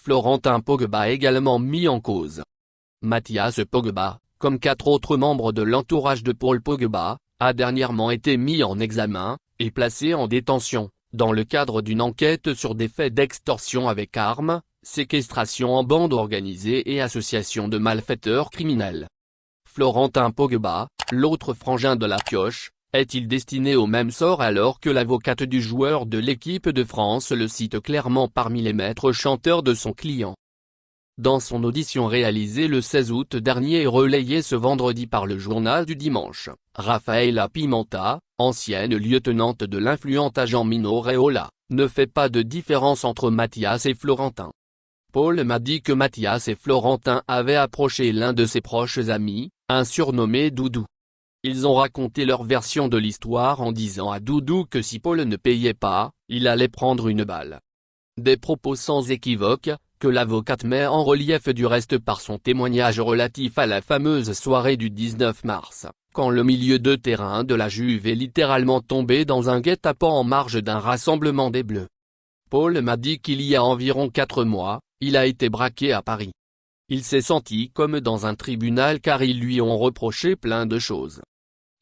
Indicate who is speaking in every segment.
Speaker 1: Florentin Pogba également mis en cause. Mathias Pogba, comme 4 autres membres de l'entourage de Paul Pogba, a dernièrement été mis en examen, et placé en détention, dans le cadre d'une enquête sur des faits d'extorsion avec armes, séquestration en bande organisée et association de malfaiteurs criminels. Florentin Pogba, l'autre frangin de la pioche, est-il destiné au même sort alors que l'avocate du joueur de l'équipe de France le cite clairement parmi les maîtres chanteurs de son client? Dans son audition réalisée le 16 août dernier et relayée ce vendredi par le Journal du Dimanche, Rafaela Pimenta, ancienne lieutenante de l'influent agent Mino Raiola, ne fait pas de différence entre Mathias et Florentin. Paul m'a dit que Mathias et Florentin avaient approché l'un de ses proches amis, un surnommé Doudou. Ils ont raconté leur version de l'histoire en disant à Doudou que si Paul ne payait pas, il allait prendre une balle. Des propos sans équivoque, que l'avocate met en relief du reste par son témoignage relatif à la fameuse soirée du 19 mars, quand le milieu de terrain de la Juve est littéralement tombé dans un guet-apens en marge d'un rassemblement des Bleus. Paul m'a dit qu'il y a environ 4 mois, il a été braqué à Paris. Il s'est senti comme dans un tribunal car ils lui ont reproché plein de choses.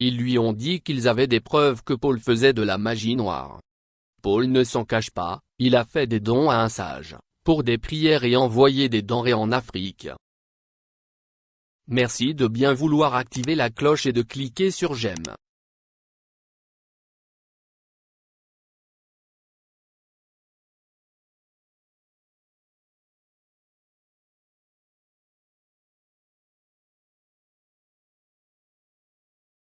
Speaker 1: Ils lui ont dit qu'ils avaient des preuves que Paul faisait de la magie noire. Paul ne s'en cache pas, il a fait des dons à un sage, pour des prières et envoyé des denrées en Afrique. Merci de bien vouloir activer la cloche et de cliquer sur j'aime.